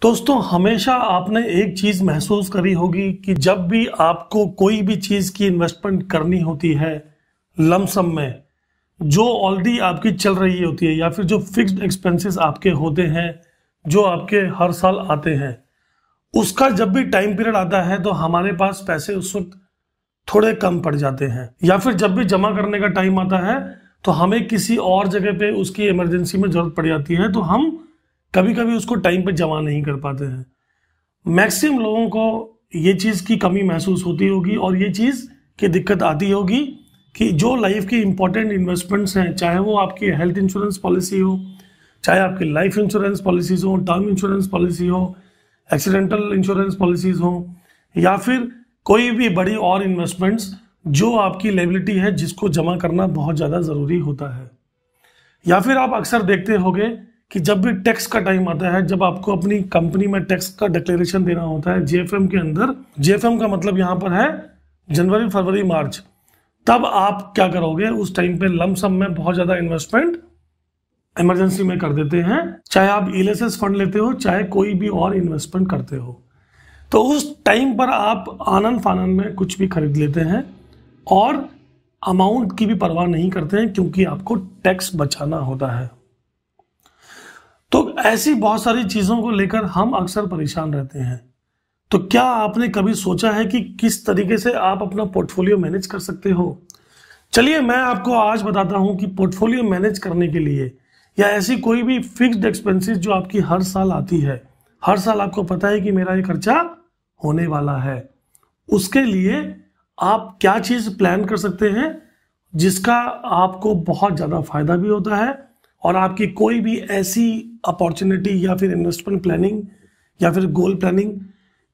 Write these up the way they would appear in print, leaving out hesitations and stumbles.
दोस्तों, हमेशा आपने एक चीज महसूस करी होगी कि जब भी आपको कोई भी चीज की इन्वेस्टमेंट करनी होती है लमसम में, जो ऑलरेडी आपकी चल रही होती है या फिर जो फिक्स्ड एक्सपेंसेस आपके होते हैं जो आपके हर साल आते हैं, उसका जब भी टाइम पीरियड आता है तो हमारे पास पैसे उस वक्त थोड़े कम पड़ जाते हैं, या फिर जब भी जमा करने का टाइम आता है तो हमें किसी और जगह पे उसकी इमरजेंसी में जरूरत पड़ जाती है, तो हम कभी कभी उसको टाइम पे जमा नहीं कर पाते हैं। मैक्सिमम लोगों को ये चीज़ की कमी महसूस होती होगी और ये चीज़ की दिक्कत आती होगी कि जो लाइफ की इंपॉर्टेंट इन्वेस्टमेंट्स हैं, चाहे वो आपकी हेल्थ इंश्योरेंस पॉलिसी हो, चाहे आपकी लाइफ इंश्योरेंस पॉलिसीज हो, टर्म इंश्योरेंस पॉलिसी हो, एक्सीडेंटल इंश्योरेंस पॉलिसीज हो, या फिर कोई भी बड़ी और इन्वेस्टमेंट्स जो आपकी लायबिलिटी है जिसको जमा करना बहुत ज़्यादा ज़रूरी होता है। या फिर आप अक्सर देखते होंगे कि जब भी टैक्स का टाइम आता है, जब आपको अपनी कंपनी में टैक्स का डिक्लेरेशन देना होता है जेएफएम के अंदर, जेएफएम का मतलब यहाँ पर है जनवरी, फरवरी, मार्च, तब आप क्या करोगे, उस टाइम पे लमसम में बहुत ज़्यादा इन्वेस्टमेंट इमरजेंसी में कर देते हैं, चाहे आप ईएलएसएस फंड लेते हो, चाहे कोई भी और इन्वेस्टमेंट करते हो। तो उस टाइम पर आप आनन फानन में कुछ भी खरीद लेते हैं और अमाउंट की भी परवाह नहीं करते हैं, क्योंकि आपको टैक्स बचाना होता है। तो ऐसी बहुत सारी चीज़ों को लेकर हम अक्सर परेशान रहते हैं। तो क्या आपने कभी सोचा है कि किस तरीके से आप अपना पोर्टफोलियो मैनेज कर सकते हो? चलिए मैं आपको आज बताता हूं कि पोर्टफोलियो मैनेज करने के लिए, या ऐसी कोई भी फिक्स्ड एक्सपेंसेस जो आपकी हर साल आती है, हर साल आपको पता है कि मेरा ये खर्चा होने वाला है, उसके लिए आप क्या चीज़ प्लान कर सकते हैं जिसका आपको बहुत ज़्यादा फायदा भी होता है और आपकी कोई भी ऐसी अपॉर्चुनिटी या फिर इन्वेस्टमेंट प्लानिंग या फिर गोल प्लानिंग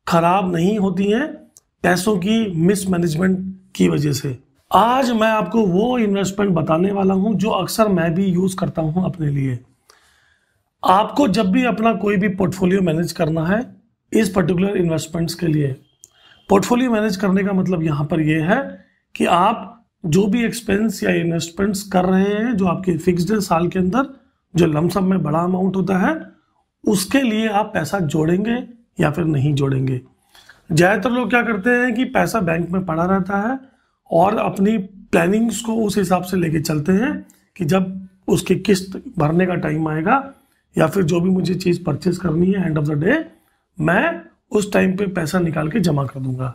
खराब नहीं होती है पैसों की मिसमैनेजमेंट की वजह से। आज मैं आपको वो इन्वेस्टमेंट बताने वाला हूं जो अक्सर मैं भी यूज करता हूं अपने लिए। आपको जब भी अपना कोई भी पोर्टफोलियो मैनेज करना है, इस पर्टिकुलर इन्वेस्टमेंट्स के लिए पोर्टफोलियो मैनेज करने का मतलब यहाँ पर यह है कि आप जो भी एक्सपेंस या इन्वेस्टमेंट्स कर रहे हैं जो आपके फिक्स्ड है साल के अंदर, जो लमसम में बड़ा अमाउंट होता है, उसके लिए आप पैसा जोड़ेंगे या फिर नहीं जोड़ेंगे। ज़्यादातर लोग क्या करते हैं कि पैसा बैंक में पड़ा रहता है और अपनी प्लानिंग्स को उस हिसाब से लेके चलते हैं कि जब उसकी किस्त भरने का टाइम आएगा या फिर जो भी मुझे चीज़ परचेज करनी है एंड ऑफ द डे, मैं उस टाइम पे पैसा निकाल के जमा कर दूंगा।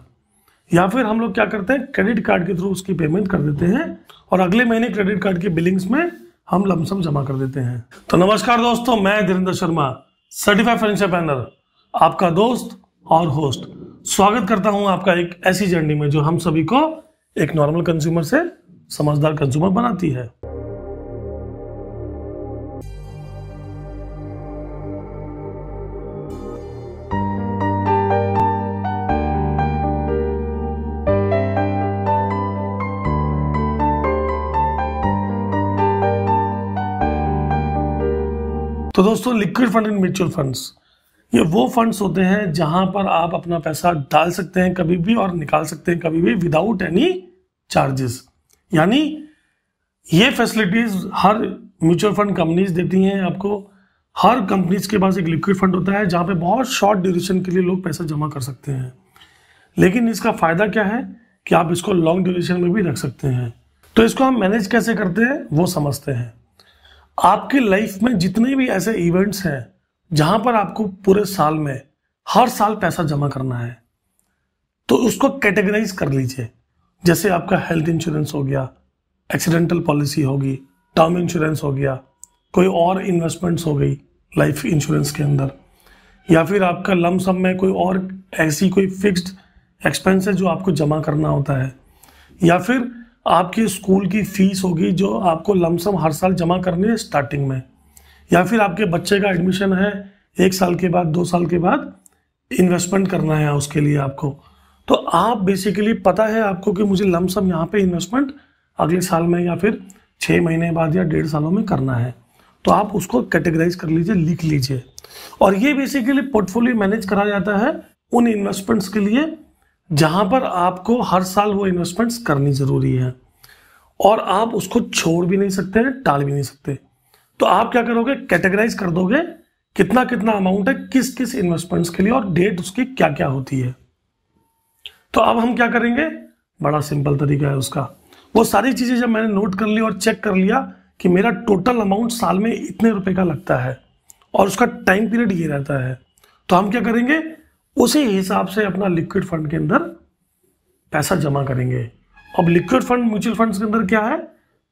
या फिर हम लोग क्या करते हैं, क्रेडिट कार्ड के थ्रू उसकी पेमेंट कर देते हैं और अगले महीने क्रेडिट कार्ड की बिलिंग्स में हम लमसम जमा कर देते हैं। तो नमस्कार दोस्तों, मैं Dhirendra Sharma, certified financial planner, आपका दोस्त और होस्ट, स्वागत करता हूं आपका एक ऐसी जर्नी में जो हम सभी को एक नॉर्मल कंज्यूमर से समझदार कंज्यूमर बनाती है। तो दोस्तों, liquid fund and mutual funds, ये वो फंड्स होते हैं जहां पर आप अपना पैसा डाल सकते हैं कभी भी और निकाल सकते हैं कभी भी विदाउट एनी चार्जेस। यानी ये फैसिलिटीज हर म्यूचुअल फंड कंपनीज देती हैं आपको। हर कंपनीज के पास एक लिक्विड फंड होता है जहां पे बहुत शॉर्ट ड्यूरेशन के लिए लोग पैसा जमा कर सकते हैं, लेकिन इसका फायदा क्या है कि आप इसको लॉन्ग ड्यूरेशन में भी रख सकते हैं। तो इसको हम मैनेज कैसे करते हैं वो समझते हैं। आपकी लाइफ में जितने भी ऐसे इवेंट्स हैं जहां पर आपको पूरे साल में हर साल पैसा जमा करना है, तो उसको कैटेगराइज कर लीजिए। जैसे आपका हेल्थ इंश्योरेंस हो गया, एक्सीडेंटल पॉलिसी होगी, टर्म इंश्योरेंस हो गया, कोई और इन्वेस्टमेंट्स हो गई लाइफ इंश्योरेंस के अंदर, या फिर आपका लमसम में कोई और ऐसी कोई फिक्स्ड एक्सपेंस है जो आपको जमा करना होता है, या फिर आपकी स्कूल की फीस होगी जो आपको लमसम हर साल जमा करनी है स्टार्टिंग में, या फिर आपके बच्चे का एडमिशन है 1 साल के बाद, 2 साल के बाद इन्वेस्टमेंट करना है उसके लिए आपको। तो आप बेसिकली पता है आपको कि मुझे लमसम यहाँ पे इन्वेस्टमेंट अगले साल में या फिर 6 महीने बाद या 1.5 सालों में करना है, तो आप उसको कैटेगराइज कर लीजिए, लिख लीजिए। और ये बेसिकली पोर्टफोलियो मैनेज करा जाता है उन इन्वेस्टमेंट्स के लिए जहां पर आपको हर साल वो इन्वेस्टमेंट्स करनी जरूरी है और आप उसको छोड़ भी नहीं सकते हैं, टाल भी नहीं सकते। तो आप क्या करोगे, कैटेगराइज कर दोगे कितना कितना अमाउंट है किस किस इन्वेस्टमेंट्स के लिए और डेट उसकी क्या क्या होती है। तो अब हम क्या करेंगे, बड़ा सिंपल तरीका है उसका। वो सारी चीजें जब मैंने नोट कर ली और चेक कर लिया कि मेरा टोटल अमाउंट साल में इतने रुपए का लगता है और उसका टाइम पीरियड ये रहता है, तो हम क्या करेंगे, उसी हिसाब से अपना लिक्विड फंड के अंदर पैसा जमा करेंगे। अब लिक्विड फंड म्यूचुअल फंड्स के अंदर क्या है,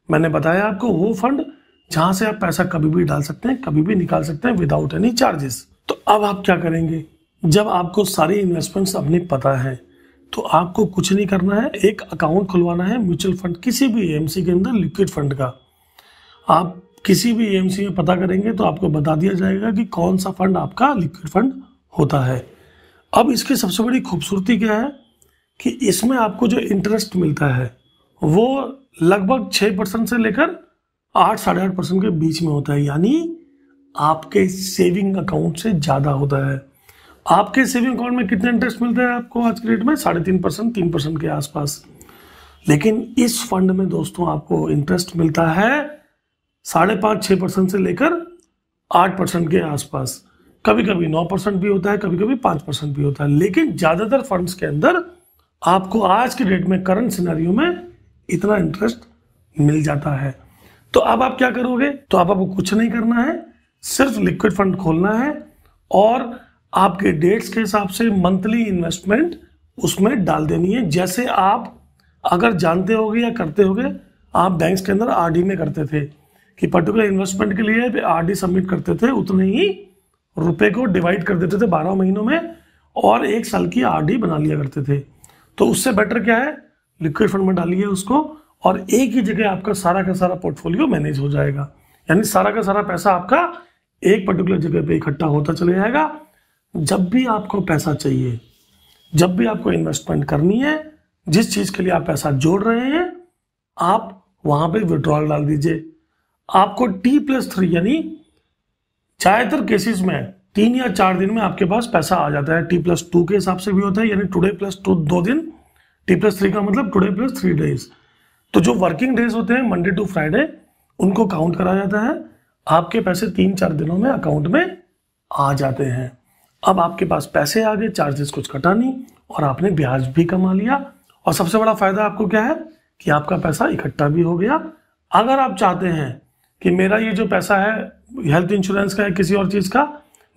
मैंने बताया आपको, वो फंड जहां से आप पैसा कभी भी डाल सकते हैं, कभी भी निकाल सकते हैं विदाउट एनी चार्जेस। तो अब आप क्या करेंगे, जब आपको सारी इन्वेस्टमेंट्स अपनी पता है तो आपको कुछ नहीं करना है, एक अकाउंट खुलवाना है म्यूचुअल फंड किसी भी एएमसी के अंदर लिक्विड फंड का। आप किसी भी एएमसी में पता करेंगे तो आपको बता दिया जाएगा कि कौन सा फंड आपका लिक्विड फंड होता है। अब इसकी सबसे बड़ी खूबसूरती क्या है कि इसमें आपको जो इंटरेस्ट मिलता है वो लगभग 6% से लेकर 8-8.5% के बीच में होता है, यानी आपके सेविंग अकाउंट से ज्यादा होता है। आपके सेविंग अकाउंट में कितना इंटरेस्ट मिलता है आपको आज के रेट में, 3.5%, 3% के आसपास। लेकिन इस फंड में दोस्तों आपको इंटरेस्ट मिलता है 5.5-6% से लेकर 8% के आसपास। कभी कभी 9% भी होता है, कभी कभी 5% भी होता है, लेकिन ज्यादातर फंड्स के अंदर आपको आज के डेट में करंट सिनेरियो में इतना इंटरेस्ट मिल जाता है। तो अब आप क्या करोगे, तो आपको कुछ नहीं करना है, सिर्फ लिक्विड फंड खोलना है और आपके डेट्स के हिसाब से मंथली इन्वेस्टमेंट उसमें डाल देनी है। जैसे आप अगर जानते होगे या करते होगे, आप बैंक्स के अंदर आरडी में करते थे कि पर्टिकुलर इन्वेस्टमेंट के लिए आरडी सबमिट करते थे, उतने ही रुपए को डिवाइड कर देते थे 12 महीनों में और 1 साल की आरडी बना लिया करते थे। तो उससे बेटर क्या है, लिक्विड फंड में डालिए उसको और एक ही जगह आपका सारा का सारा पोर्टफोलियो मैनेज हो जाएगा, यानी सारा का सारा पैसा आपका एक पर्टिकुलर जगह पे इकट्ठा होता चले जाएगा। जब भी आपको पैसा चाहिए, जब भी आपको इन्वेस्टमेंट करनी है, जिस चीज के लिए आप पैसा जोड़ रहे हैं, आप वहां पे विड्रॉल डाल दीजिए। आपको T+3 यानी ज्यादातर केसेस में 3 या 4 दिन में आपके पास पैसा आ जाता है। T+2 के हिसाब से भी होता है, यानी टुडे प्लस 2 दिन, T+3 का मतलब टुडे प्लस 3 डेज। तो जो वर्किंग डेज होते हैं मंडे टू फ्राइडे, उनको काउंट करा जाता है, आपके पैसे 3-4 दिनों में अकाउंट में आ जाते हैं। अब आपके पास पैसे आ गए, चार्जेस कुछ कटा नहीं और आपने ब्याज भी कमा लिया। और सबसे बड़ा फायदा आपको क्या है कि आपका पैसा इकट्ठा भी हो गया। अगर आप चाहते हैं कि मेरा ये जो पैसा है हेल्थ इंश्योरेंस का है, किसी और चीज का,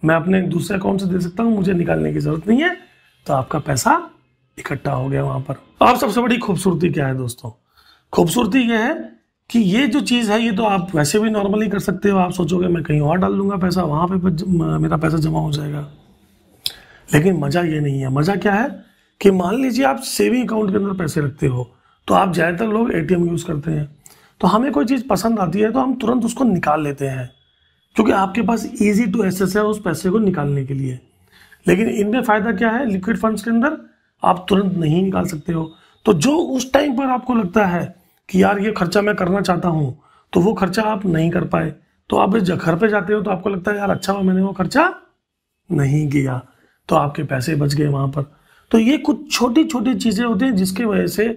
मैं अपने दूसरे अकाउंट से दे सकता हूं, मुझे निकालने की जरूरत नहीं है, तो आपका पैसा इकट्ठा हो गया वहां पर। अब सबसे बड़ी खूबसूरती क्या है दोस्तों, खूबसूरती यह है कि ये जो चीज है ये तो आप वैसे भी नॉर्मली कर सकते हो। आप सोचोगे मैं कहीं और डाल दूंगा पैसा, वहां पे मेरा पैसा जमा हो जाएगा, लेकिन मजा ये नहीं है। मजा क्या है कि मान लीजिए आप सेविंग अकाउंट के अंदर पैसे रखते हो, तो आप ज्यादातर लोग एटीएम यूज करते हैं, तो हमें कोई चीज पसंद आती है तो हम तुरंत उसको निकाल लेते हैं, क्योंकि आपके पास इजी टू एक्सेस है उस पैसे को निकालने के लिए। लेकिन इनमें फायदा क्या है, लिक्विड फंड्स के अंदर आप तुरंत नहीं निकाल सकते हो। तो जो उस टाइम पर आपको लगता है कि यार ये खर्चा मैं करना चाहता हूं, तो वो खर्चा आप नहीं कर पाए, तो आप इस घर पे जाते हो तो आपको लगता है यार अच्छा हुआ मैंने वो खर्चा नहीं किया, तो आपके पैसे बच गए वहां पर। तो ये कुछ छोटी छोटी चीजें होती हैं जिसकी वजह से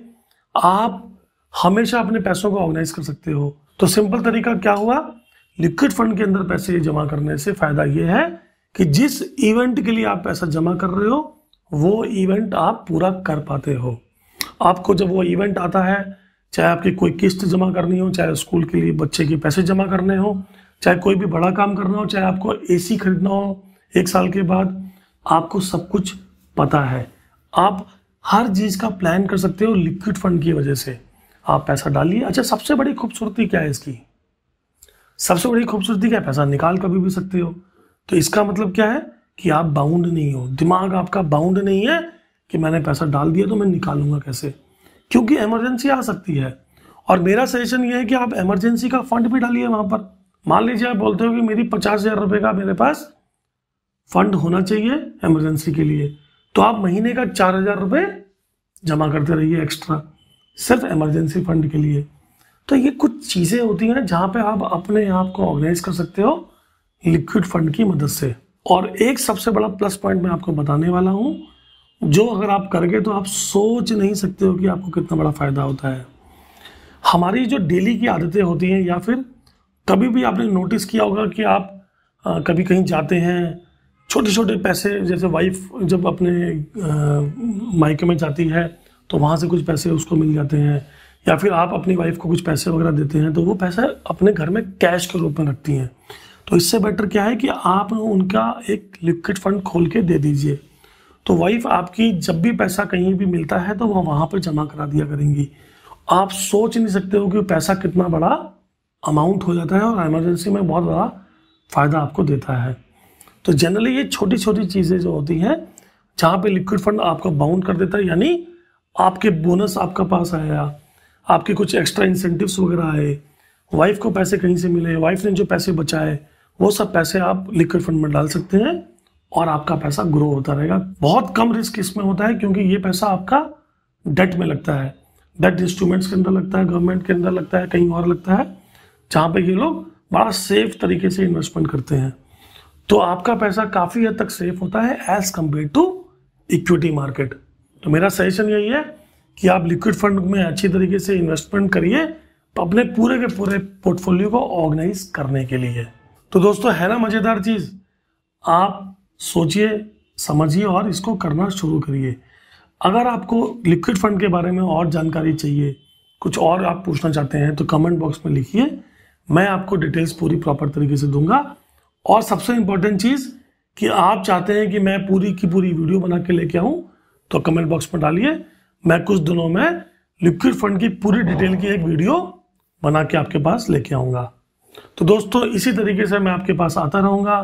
आप हमेशा अपने पैसों को ऑर्गेनाइज कर सकते हो। तो सिंपल तरीका क्या हुआ, लिक्विड फंड के अंदर पैसे जमा करने से फायदा यह है कि जिस इवेंट के लिए आप पैसा जमा कर रहे हो वो इवेंट आप पूरा कर पाते हो। आपको जब वो इवेंट आता है, चाहे आपकी कोई किस्त जमा करनी हो, चाहे स्कूल के लिए बच्चे के पैसे जमा करने हो, चाहे कोई भी बड़ा काम करना हो, चाहे आपको एसी खरीदना हो 1 साल के बाद, आपको सब कुछ पता है। आप हर चीज का प्लान कर सकते हो लिक्विड फंड की वजह से। आप पैसा डालिए। अच्छा, सबसे बड़ी खूबसूरती क्या है इसकी, सबसे बड़ी खूबसूरती क्या है, पैसा निकाल कभी भी सकते हो। तो इसका मतलब क्या है कि आप बाउंड नहीं हो, दिमाग आपका बाउंड नहीं है कि मैंने पैसा डाल दिया तो मैं निकालूंगा कैसे, क्योंकि इमरजेंसी आ सकती है। और मेरा सजेशन ये है कि आप इमरजेंसी का फंड भी डालिए वहां पर। मान लीजिए आप बोलते हो कि मेरी 50,000 रुपए का मेरे पास फंड होना चाहिए इमरजेंसी के लिए, तो आप महीने का 4,000 रुपए जमा करते रहिए एक्स्ट्रा, सिर्फ इमरजेंसी फंड के लिए। तो ये कुछ चीजें होती हैं जहां पे आप अपने आप को ऑर्गेनाइज कर सकते हो लिक्विड फंड की मदद से। और एक सबसे बड़ा प्लस पॉइंट मैं आपको बताने वाला हूं, जो अगर आप करोगे तो आप सोच नहीं सकते हो कि आपको कितना बड़ा फायदा होता है। हमारी जो डेली की आदतें होती हैं, या फिर कभी भी आपने नोटिस किया होगा कि आप कभी कहीं जाते हैं, छोटे छोटे पैसे, जैसे वाइफ जब अपने मायके में जाती है तो वहाँ से कुछ पैसे उसको मिल जाते हैं, या फिर आप अपनी वाइफ को कुछ पैसे वगैरह देते हैं तो वो पैसा अपने घर में कैश के रूप में रखती हैं। तो इससे बेटर क्या है कि आप उनका एक लिक्विड फंड खोल के दे दीजिए, तो वाइफ आपकी जब भी पैसा कहीं भी मिलता है तो वो वहाँ पर जमा करा दिया करेंगी। आप सोच नहीं सकते हो कि पैसा कितना बड़ा अमाउंट हो जाता है और इमरजेंसी में बहुत बड़ा फ़ायदा आपको देता है। तो जनरली ये छोटी छोटी चीज़ें जो होती हैं जहाँ पे लिक्विड फंड आपको बाउंड कर देता है, यानी आपके बोनस आपका पास आया, आपके कुछ एक्स्ट्रा इंसेंटिव्स वगैरह आए, वाइफ को पैसे कहीं से मिले, वाइफ ने जो पैसे बचाए वो सब पैसे आप लिक्विड फंड में डाल सकते हैं और आपका पैसा ग्रो होता रहेगा। बहुत कम रिस्क इसमें होता है क्योंकि ये पैसा आपका डेट में लगता है, डेट इंस्ट्रूमेंट्स के अंदर लगता है, गवर्नमेंट के अंदर लगता है, कहीं और लगता है, जहाँ पे ये लोग बड़ा सेफ तरीके से इन्वेस्टमेंट करते हैं। तो आपका पैसा काफ़ी हद तक सेफ होता है as compare to equity market. तो मेरा सजेशन यही है कि आप लिक्विड फंड में अच्छी तरीके से इन्वेस्टमेंट करिए अपने पूरे के पूरे पोर्टफोलियो को ऑर्गेनाइज करने के लिए। तो दोस्तों, है ना मज़ेदार चीज़? आप सोचिए, समझिए और इसको करना शुरू करिए। अगर आपको लिक्विड फंड के बारे में और जानकारी चाहिए, कुछ और आप पूछना चाहते हैं तो कमेंट बॉक्स में लिखिए, मैं आपको डिटेल्स पूरी प्रॉपर तरीके से दूंगा। और सबसे इम्पोर्टेंट चीज़ कि आप चाहते हैं कि मैं पूरी की पूरी वीडियो बना के लेके आऊँ तो कमेंट बॉक्स में डालिए, मैं कुछ दिनों में लिक्विड फंड की पूरी डिटेल की एक वीडियो बना के आपके पास लेके आऊँगा। तो दोस्तों, इसी तरीके से मैं आपके पास आता रहूँगा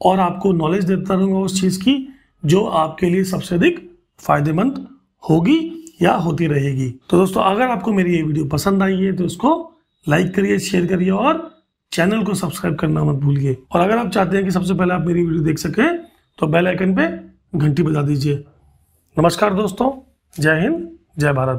और आपको नॉलेज देता रहूँगा उस चीज़ की जो आपके लिए सबसे अधिक फायदेमंद होगी या होती रहेगी। तो दोस्तों, अगर आपको मेरी ये वीडियो पसंद आई है तो इसको लाइक करिए, शेयर करिए और चैनल को सब्सक्राइब करना मत भूलिए। और अगर आप चाहते हैं कि सबसे पहले आप मेरी वीडियो देख सकें तो बेल आइकन पे घंटी बजा दीजिए। नमस्कार दोस्तों, जय हिंद, जय भारत।